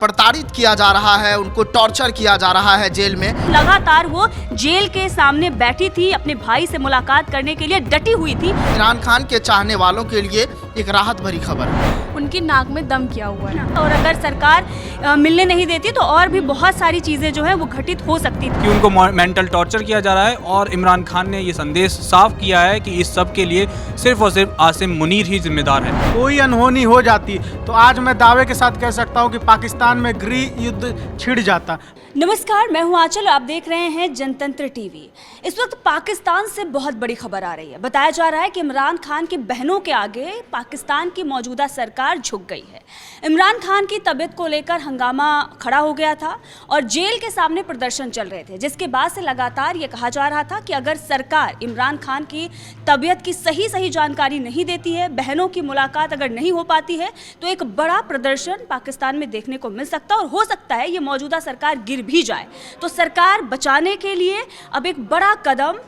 प्रताड़ित किया जा रहा है, उनको टॉर्चर किया जा रहा है जेल में। लगातार वो जेल के सामने बैठी थी, अपने भाई से मुलाकात करने के लिए डटी हुई थी। इमरान खान के चाहने वालों के लिए एक राहत भरी खबर है। उनकी नाक में दम किया हुआ है और अगर सरकार मिलने नहीं देती तो और भी बहुत सारी चीजें जो है वो घटित हो सकती थी। कि उनको मेंटल टॉर्चर किया जा रहा है और इमरान खान ने ये संदेश साफ किया है कि इस सब के लिए सिर्फ और सिर्फ आसिम मुनीर ही जिम्मेदार है। कोई अनहोनी हो जाती तो आज मैं दावे के साथ कह सकता हूं कि पाकिस्तान में गृह युद्ध छिड़ जाता। नमस्कार, मैं हूं आंचल, आप देख रहे हैं जनतंत्र टीवी। इस वक्त पाकिस्तान से बहुत बड़ी खबर आ रही है। बताया जा रहा है कि इमरान खान की बहनों के आगे पाकिस्तान की मौजूदा सरकार झुक गई है। इमरान खान की तबीयत को लेकर हंगामा खड़ा हो गया था और जेल के सामने प्रदर्शन चल रहे थे, जिसके बाद से लगातार ये कहा जा रहा था कि अगर सरकार इमरान खान की तबीयत की सही जानकारी नहीं देती है, बहनों की मुलाकात अगर नहीं हो पाती है, तो एक बड़ा प्रदर्शन पाकिस्तान में देखने को मिल सकता है और हो सकता है ये मौजूदा सरकार गिर भी जाए। तो सरकार बचाने के लिए अब एक बड़ा कदम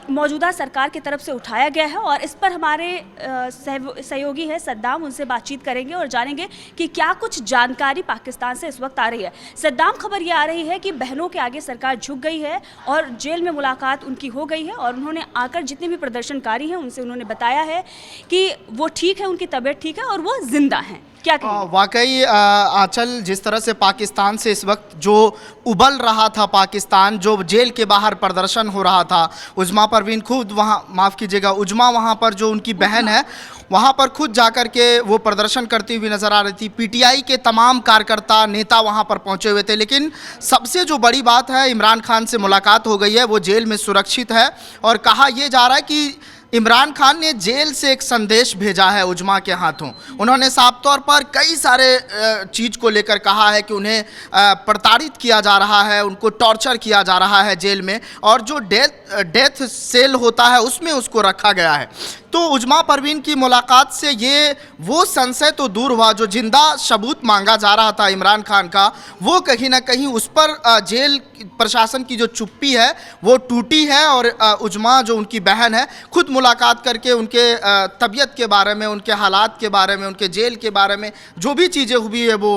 मौजूदा सरकार की तरफ से उठाया गया है और इस पर हमारे सहयोगी है सद्दाम, उनसे बातचीत करेंगे और जानेंगे कि क्या कुछ जानकारी पाकिस्तान से इस वक्त आ रही है। सद्दाम, खबर ये आ रही है कि बहनों के आगे सरकार झुक गई है और जेल में मुलाकात उनकी हो गई है और उन्होंने आकर जितने भी प्रदर्शनकारी हैं उनसे उन्होंने बताया है कि वो ठीक है, उनकी तबीयत ठीक है और वो जिंदा हैं। क्या वाकई आंचल, जिस तरह से पाकिस्तान से इस वक्त जो उबल रहा था पाकिस्तान, जो जेल के बाहर प्रदर्शन हो रहा था, उजमा परवीन खुद वहाँ, माफ़ कीजिएगा, उजमा वहाँ पर जो उनकी बहन है वहाँ पर खुद जाकर के वो प्रदर्शन करती हुई नज़र आ रही थी। पीटीआई के तमाम कार्यकर्ता नेता वहाँ पर पहुँचे हुए थे। लेकिन सबसे जो बड़ी बात है, इमरान खान से मुलाकात हो गई है, वो जेल में सुरक्षित है और कहा यह जा रहा है कि इमरान खान ने जेल से एक संदेश भेजा है उजमा के हाथों। उन्होंने साफ तौर पर कई सारे चीज़ को लेकर कहा है कि उन्हें प्रताड़ित किया जा रहा है, उनको टॉर्चर किया जा रहा है जेल में, और जो डेथ सेल होता है उसमें उसको रखा गया है। तो उजमा परवीन की मुलाकात से ये वो संशय तो दूर हुआ, जो जिंदा सबूत मांगा जा रहा था इमरान खान का, वो कहीं ना कहीं उस पर जेल प्रशासन की जो चुप्पी है वो टूटी है और उजमा जो उनकी बहन है खुद मुलाकात करके उनके तबीयत के बारे में, उनके हालात के बारे में, उनके जेल के बारे में जो भी चीज़ें हुई है वो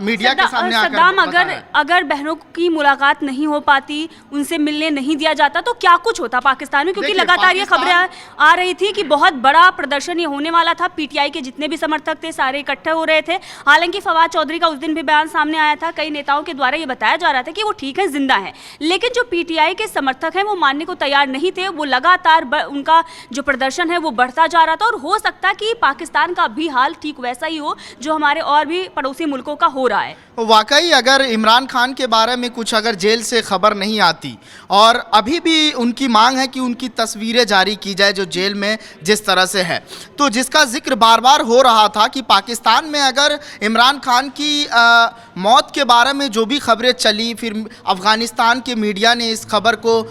मीडिया के सामने आकर अगर बहनों की मुलाकात नहीं हो पाती, उनसे मिलने नहीं दिया जाता, तो क्या कुछ होता पाकिस्तान में? क्योंकि लगातार ये खबरें आ रही थी कि बहुत बड़ा प्रदर्शन ये होने वाला था। पीटीआई के जितने भी समर्थक थे सारे इकट्ठे हो रहे थे। हालांकि फवाद चौधरी का उस दिन भी बयान सामने आया था, कई नेताओं के द्वारा ये बताया जा रहा था कि वो ठीक है, जिंदा है। लेकिन जो पीटीआई के समर्थक हैं वो मानने को तैयार नहीं थे। वो लगातार उनका जो प्रदर्शन है वो बढ़ता जा रहा था और हो सकता है कि पाकिस्तान का भी हाल ठीक वैसा ही हो जो हमारे और भी पड़ोसी मुल्कों का हो रहा है। वाकई अगर इमरान खान के बारे में कुछ अगर जेल से खबर नहीं आती और अभी भी उनकी मांग है कि उनकी तस्वीरें जारी की जाए जो जेल में जिस तरह से है, तो जिसका जिक्र बार बार हो रहा था कि पाकिस्तान में अगर इमरान खान की मौत के बारे में जो भी खबरें चली, फिर अफ़गानिस्तान के मीडिया ने इस खबर को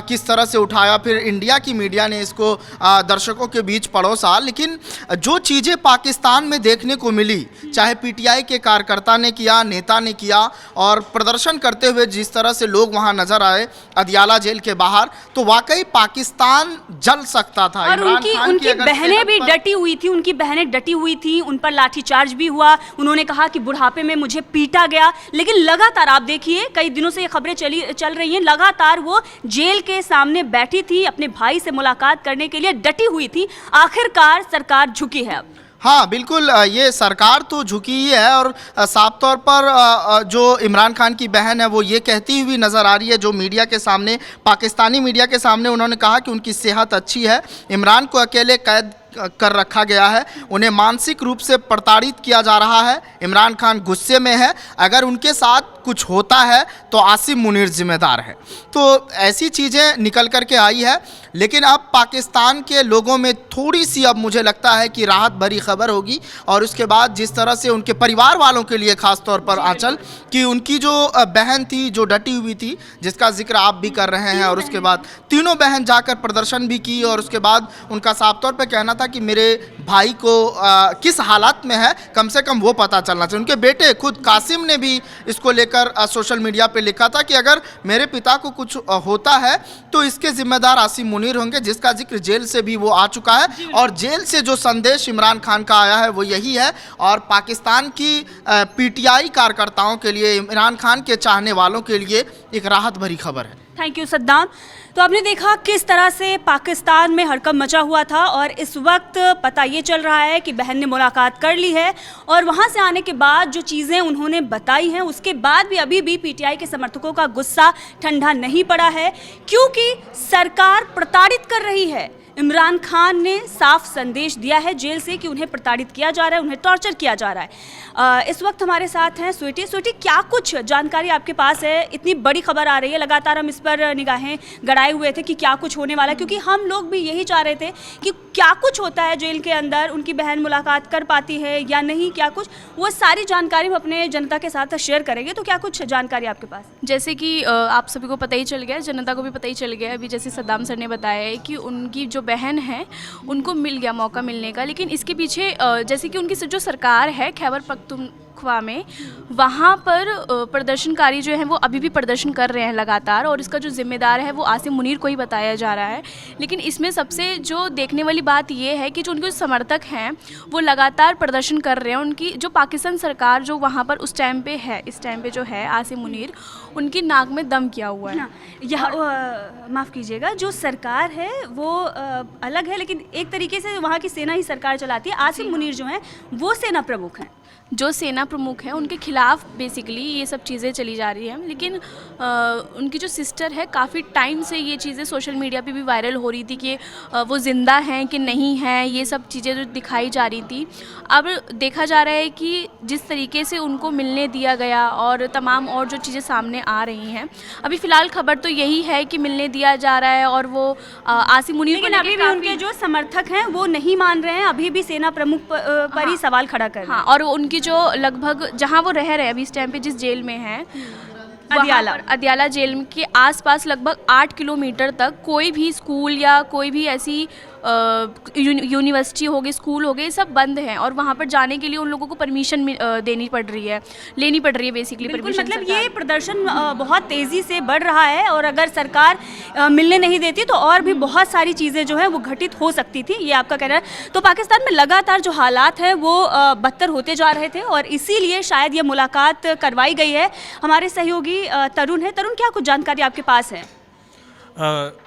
किस तरह से उठाया, फिर इंडिया की मीडिया ने इसको दर्शकों के बीच परोसा, लेकिन जो चीज़ें पाकिस्तान में देखने को मिली, चाहे पीटीआई के कार्यकर्ता ने किया, नेता ने किया, और प्रदर्शन करते हुए जिस तरह से लोग वहाँ नजर आए अदियाला जेल के बाहर, तो वाकई पाकिस्तान जल सकता था। और उनकी बहनें भी डटी हुई थी, उनकी बहनें डटी हुई थी, उन पर लाठीचार्ज भी हुआ। उन्होंने कहा कि बुढ़ापे में मुझे पीटा गया। लेकिन लगातार आप देखिए, कई दिनों से ये खबरें चल रही हैं, लगातार वो जेल के सामने बैठी थी, अपने भाई से मुलाकात करने के लिए डटी हुई थी। आखिरकार सरकार झुकी है। हाँ बिल्कुल, ये सरकार तो झुकी ही है और साफ तौर पर जो इमरान खान की बहन है वो ये कहती हुई नज़र आ रही है, जो मीडिया के सामने, पाकिस्तानी मीडिया के सामने उन्होंने कहा कि उनकी सेहत अच्छी है, इमरान को अकेले कैद कर रखा गया है, उन्हें मानसिक रूप से प्रताड़ित किया जा रहा है, इमरान खान गुस्से में है, अगर उनके साथ कुछ होता है तो आसिम मुनीर जिम्मेदार है। तो ऐसी चीज़ें निकल कर के आई है। लेकिन अब पाकिस्तान के लोगों में थोड़ी सी, अब मुझे लगता है कि राहत भरी खबर होगी। और उसके बाद जिस तरह से उनके परिवार वालों के लिए ख़ास तौर पर आंचल, कि उनकी जो बहन थी जो डटी हुई थी, जिसका जिक्र आप भी कर रहे हैं, और उसके बाद तीनों बहन जाकर प्रदर्शन भी की और उसके बाद उनका साफ तौर पर कहना था कि मेरे भाई को किस हालात में है, कम से कम वो पता चलना चाहिए। उनके बेटे खुद कासिम ने भी इसको लेकर सोशल मीडिया पे लिखा था कि अगर मेरे पिता को कुछ होता है तो इसके जिम्मेदार आसिम मुनीर होंगे, जिसका जिक्र जेल से भी वो आ चुका है। और जेल से जो संदेश इमरान खान का आया है वो यही है, और पाकिस्तान की पीटीआई कार्यकर्ताओं के लिए, इमरान खान के चाहने वालों के लिए एक राहत भरी खबर है। Thank you Saddam. तो आपने देखा किस तरह से पाकिस्तान में हड़कंप मचा हुआ था, और इस वक्त पता ये चल रहा है कि बहन ने मुलाकात कर ली है, और वहाँ से आने के बाद जो चीज़ें उन्होंने बताई हैं उसके बाद भी अभी भी पीटीआई के समर्थकों का गुस्सा ठंडा नहीं पड़ा है, क्योंकि सरकार प्रताड़ित कर रही है। इमरान खान ने साफ संदेश दिया है जेल से कि उन्हें प्रताड़ित किया जा रहा है, उन्हें टॉर्चर किया जा रहा है। इस वक्त हमारे साथ हैं स्वीटी। स्वीटी, क्या कुछ जानकारी आपके पास है? इतनी बड़ी खबर आ रही है, लगातार हम इस पर निगाहें गड़ाए हुए थे कि क्या कुछ होने वाला है, क्योंकि हम लोग भी यही चाह रहे थे कि क्या कुछ होता है जेल के अंदर, उनकी बहन मुलाकात कर पाती है या नहीं, क्या कुछ, वो सारी जानकारी हम अपने जनता के साथ शेयर करेंगे। तो क्या कुछ जानकारी आपके पास? जैसे कि आप सभी को पता ही चल गया, जनता को भी पता ही चल गया अभी, जैसे सद्दाम सर ने बताया है कि उनकी जो बहन है उनको मिल गया मौका मिलने का, लेकिन इसके पीछे जैसे कि उनकी जो सरकार है खैबर पख्तूनख्वा में, वहाँ पर प्रदर्शनकारी जो हैं वो अभी भी प्रदर्शन कर रहे हैं लगातार, और इसका जो जिम्मेदार है वो आसिम मुनीर को ही बताया जा रहा है। लेकिन इसमें सबसे जो देखने वाली बात ये है कि जो उनके समर्थक हैं वो लगातार प्रदर्शन कर रहे हैं। उनकी जो पाकिस्तान सरकार जो वहाँ पर उस टाइम पे है, इस टाइम पे जो है आसिम मुनीर, उनकी नाक में दम किया हुआ है। यह माफ़ कीजिएगा, जो सरकार है वो अलग है, लेकिन एक तरीके से वहाँ की सेना ही सरकार चलाती है। आसिम मुनीर जो हैं वो सेना प्रमुख हैं। जो सेना प्रमुख हैं उनके खिलाफ बेसिकली ये सब चीज़ें चली जा रही हैं, लेकिन उनकी जो सिस्टर है काफ़ी टाइम से ये चीज़ें सोशल मीडिया पे भी वायरल हो रही थी कि वो ज़िंदा हैं कि नहीं हैं, ये सब चीज़ें जो दिखाई जा रही थी। अब देखा जा रहा है कि जिस तरीके से उनको मिलने दिया गया और तमाम और जो चीज़ें सामने आ रही हैं, अभी फ़िलहाल खबर तो यही है कि मिलने दिया जा रहा है, और वो आसिम मुनीर, लेकिन अभी भी उनके जो समर्थक हैं वो नहीं मान रहे हैं, अभी भी सेना प्रमुख पर ही सवाल खड़ा कर रहे हैं। हाँ, और उनकी जो लगभग जहाँ वो रह रहे हैं अभी इस टाइम पे, जिस जेल में हैं, अदियाला जेल के आसपास लगभग 8 किलोमीटर तक कोई भी स्कूल या कोई भी ऐसी यूनिवर्सिटी हो गई, स्कूल हो गए, ये सब बंद हैं, और वहाँ पर जाने के लिए उन लोगों को परमिशन लेनी पड़ रही है बेसिकली परमिशन। मतलब ये प्रदर्शन बहुत तेज़ी से बढ़ रहा है, और अगर सरकार मिलने नहीं देती तो और भी बहुत सारी चीज़ें जो है वो घटित हो सकती थी, ये आपका कहना है। तो पाकिस्तान में लगातार जो हालात हैं वो बदतर होते जा रहे थे, और इसीलिए शायद ये मुलाकात करवाई गई है। हमारे सहयोगी तरुण है। तरुण, क्या कुछ जानकारी आपके पास है?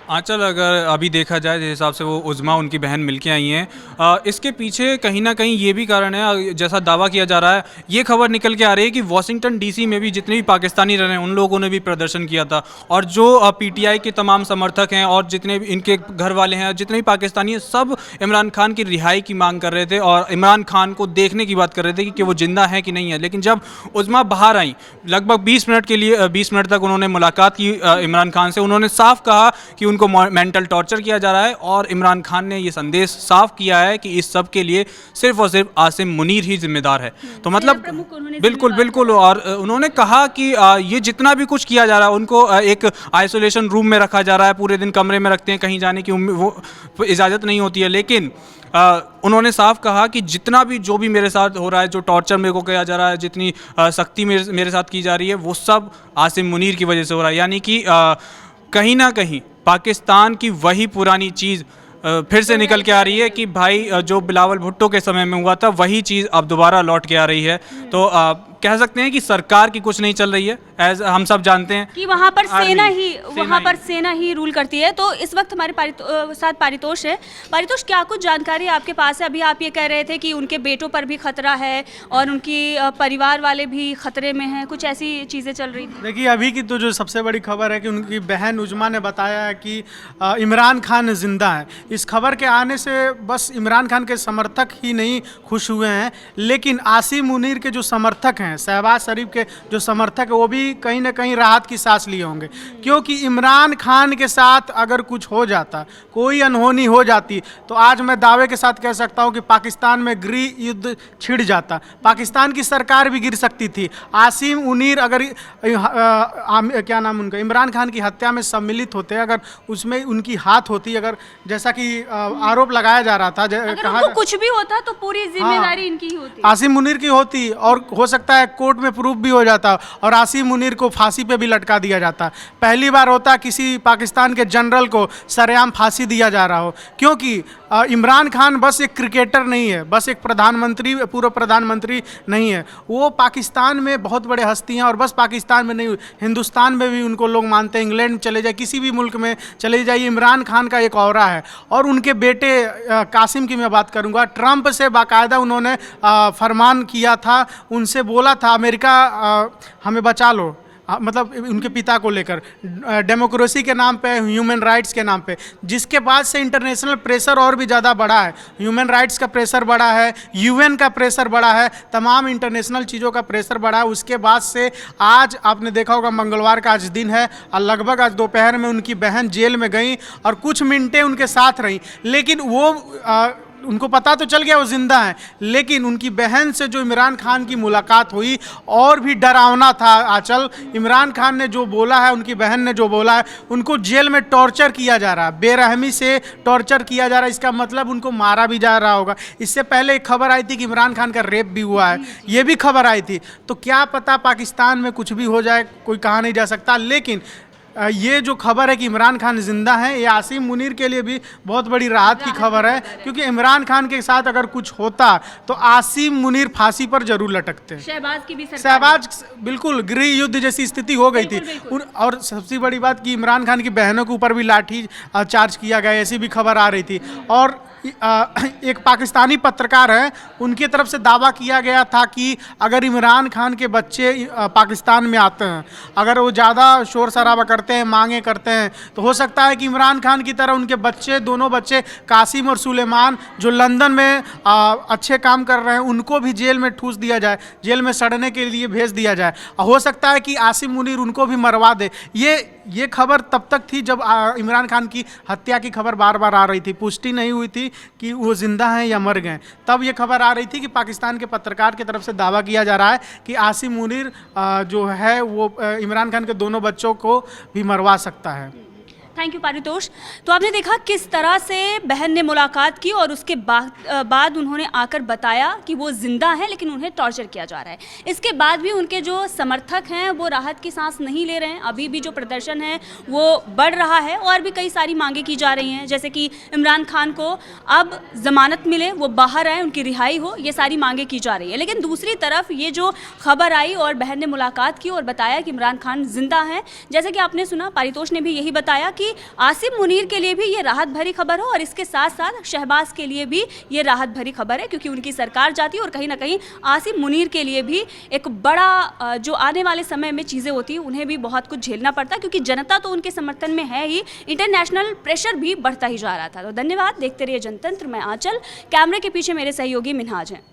आंचल, अगर अभी देखा जाए जिस हिसाब से वो उज़्मा उनकी बहन मिलके आई हैं, इसके पीछे कहीं ना कहीं ये भी कारण है, जैसा दावा किया जा रहा है, ये खबर निकल के आ रही है कि वाशिंगटन डीसी में भी जितने भी पाकिस्तानी रह रहे हैं उन लोगों ने भी प्रदर्शन किया था, और जो पीटीआई के तमाम समर्थक हैं और जितने भी इनके घर वाले हैं, जितने भी पाकिस्तानी हैं, सब इमरान खान की रिहाई की मांग कर रहे थे और इमरान खान को देखने की बात कर रहे थे कि वो जिंदा है कि नहीं है। लेकिन जब उज़्मा बाहर आई, लगभग 20 मिनट तक उन्होंने मुलाकात की इमरान खान से, उन्होंने साफ कहा कि उनको मेंटल टॉर्चर किया जा रहा है, और इमरान खान ने ये संदेश साफ किया है कि इस सब के लिए सिर्फ और सिर्फ आसिम मुनीर ही जिम्मेदार है। तो मतलब बिल्कुल, और उन्होंने कहा कि ये जितना भी कुछ किया जा रहा है, उनको एक आइसोलेशन रूम में रखा जा रहा है, पूरे दिन कमरे में रखते हैं, कहीं जाने की वो इजाज़त नहीं होती है। लेकिन उन्होंने साफ कहा कि जितना भी जो भी मेरे साथ हो रहा है, जो टॉर्चर मेरे को किया जा रहा है, जितनी सख्ती मेरे साथ की जा रही है, वो सब आसिम मुनीर की वजह से हो रहा है। यानी कि कहीं ना कहीं पाकिस्तान की वही पुरानी चीज़ फिर से निकल के आ रही है कि भाई जो बिलावल भुट्टो के समय में हुआ था वही चीज़ अब दोबारा लौट के आ रही है। तो कह सकते हैं कि सरकार की कुछ नहीं चल रही है, एज हम सब जानते हैं कि वहाँ पर सेना ही रूल करती है। तो इस वक्त हमारे साथ पारितोष है। पारितोष, क्या कुछ जानकारी आपके पास है? अभी आप ये कह रहे थे कि उनके बेटों पर भी खतरा है और उनकी परिवार वाले भी खतरे में हैं, कुछ ऐसी चीज़ें चल रही थी। देखिए, अभी की तो जो सबसे बड़ी खबर है कि उनकी बहन उज़्मा ने बताया है कि इमरान खान जिंदा है। इस खबर के आने से बस इमरान खान के समर्थक ही नहीं खुश हुए हैं, लेकिन आसिम मुनीर के जो समर्थक हैं हैं, शहबाज शरीफ के जो समर्थक है वो भी कहीं ना कहीं राहत की सांस लिए होंगे, क्योंकि इमरान खान के साथ अगर कुछ हो जाता, कोई अनहोनी हो जाती, तो आज मैं दावे के साथ कह सकता हूं कि पाकिस्तान में गृह युद्ध छिड़ जाता, पाकिस्तान की सरकार भी गिर सकती थी। आसिम मुनीर अगर क्या नाम उनका, इमरान खान की हत्या में सम्मिलित होते, अगर उसमें उनकी हाथ होती, अगर जैसा कि आरोप लगाया जा रहा था, अगर उनको कुछ भी होता तो पूरी जिम्मेदारी इनकी ही होती, आसिम मुनीर की होती, और हो सकता है कोर्ट में प्रूफ भी हो जाता और आसिम मुनीर को फांसी पे भी लटका दिया जाता। पहली बार होता किसी पाकिस्तान के जनरल को सरेआम फांसी दिया जा रहा हो, क्योंकि इमरान खान बस एक क्रिकेटर नहीं है, बस एक प्रधानमंत्री, पूर्व प्रधानमंत्री नहीं है, वो पाकिस्तान में बहुत बड़े हस्ती हैं, और बस पाकिस्तान में नहीं, हिंदुस्तान में भी उनको लोग मानते हैं। इंग्लैंड चले जाए, किसी भी मुल्क में चले जाइए, इमरान खान का एक ऑरा है। और उनके बेटे कासिम की मैं बात करूंगा, ट्रंप से बाकायदा उन्होंने फरमान किया था, उनसे बोला था अमेरिका हमें बचा लो, मतलब उनके पिता को लेकर, डेमोक्रेसी के नाम पे, ह्यूमन राइट्स के नाम पे, जिसके बाद से इंटरनेशनल प्रेशर और भी ज़्यादा बढ़ा है। ह्यूमन राइट्स का प्रेशर बढ़ा है, यूएन का प्रेशर बढ़ा है, तमाम इंटरनेशनल चीज़ों का प्रेशर बढ़ा है। उसके बाद से आज आपने देखा होगा, मंगलवार का आज दिन है, और लगभग आज दोपहर में उनकी बहन जेल में गई और कुछ मिनटें उनके साथ रहीं, लेकिन वो उनको पता तो चल गया वो जिंदा हैं, लेकिन उनकी बहन से जो इमरान खान की मुलाकात हुई और भी डरावना था। आंचल, इमरान खान ने जो बोला है, उनकी बहन ने जो बोला है, उनको जेल में टॉर्चर किया जा रहा है, बेरहमी से टॉर्चर किया जा रहा है, इसका मतलब उनको मारा भी जा रहा होगा। इससे पहले एक खबर आई थी कि इमरान खान का रेप भी हुआ है, ये भी खबर आई थी। तो क्या पता पाकिस्तान में कुछ भी हो जाए, कोई कहा नहीं जा सकता। लेकिन ये जो खबर है कि इमरान खान जिंदा हैं, ये आसिम मुनीर के लिए भी बहुत बड़ी राहत की खबर है, क्योंकि इमरान खान के साथ अगर कुछ होता तो आसिम मुनीर फांसी पर जरूर लटकते। शहबाज की भी सरकार, शहबाज बिल्कुल गृह युद्ध जैसी स्थिति हो गई थी। और सबसे बड़ी बात कि इमरान खान की बहनों के ऊपर भी लाठी चार्ज किया गया, ऐसी भी खबर आ रही थी। और एक पाकिस्तानी पत्रकार हैं, उनकी तरफ से दावा किया गया था कि अगर इमरान खान के बच्चे पाकिस्तान में आते हैं, अगर वो ज़्यादा शोर शराबा करते हैं, मांगे करते हैं, तो हो सकता है कि इमरान खान की तरह उनके बच्चे, दोनों बच्चे कासिम और सुलेमान, जो लंदन में अच्छे काम कर रहे हैं, उनको भी जेल में ठूस दिया जाए, जेल में सड़ने के लिए भेज दिया जाए। हो सकता है कि आसिम मुनीर उनको भी मरवा दे। ये खबर तब तक थी जब इमरान खान की हत्या की खबर बार बार आ रही थी, पुष्टि नहीं हुई थी कि वो जिंदा हैं या मर गए। तब ये खबर आ रही थी कि पाकिस्तान के पत्रकार की तरफ से दावा किया जा रहा है कि आसिम मुनीर जो है वो इमरान खान के दोनों बच्चों को भी मरवा सकता है। Thank you Paritosh. तो आपने देखा किस तरह से बहन ने मुलाकात की और उसके बाद उन्होंने आकर बताया कि वो जिंदा हैं, लेकिन उन्हें टॉर्चर किया जा रहा है। इसके बाद भी उनके जो समर्थक हैं वो राहत की सांस नहीं ले रहे हैं। अभी भी जो प्रदर्शन है वो बढ़ रहा है और भी कई सारी मांगे की जा रही हैं, जैसे कि इमरान खान को अब जमानत मिले, वो बाहर आए, उनकी रिहाई हो, ये सारी मांगे की जा रही है। लेकिन दूसरी तरफ ये जो खबर आई और बहन ने मुलाकात की और बताया कि इमरान खान जिंदा हैं, जैसे कि आपने सुना, पारितोष ने भी यही बताया कि आसिम मुनीर के लिए भी ये राहत भरी खबर है और इसके साथ साथ शहबाज के लिए भी ये राहत भरी खबर है, क्योंकि उनकी सरकार जाती है और कहीं ना कहीं आसिम मुनीर के लिए भी एक बड़ा जो आने वाले समय में चीज़ें होती हैं उन्हें भी बहुत कुछ झेलना पड़ता है, क्योंकि जनता तो उनके समर्थन में है ही, इंटरनेशनल प्रेशर भी बढ़ता ही जा रहा था। तो धन्यवाद, देखते रहिए जनतंत्र। मैं आंचल, कैमरे के पीछे मेरे सहयोगी मिनहाज हैं।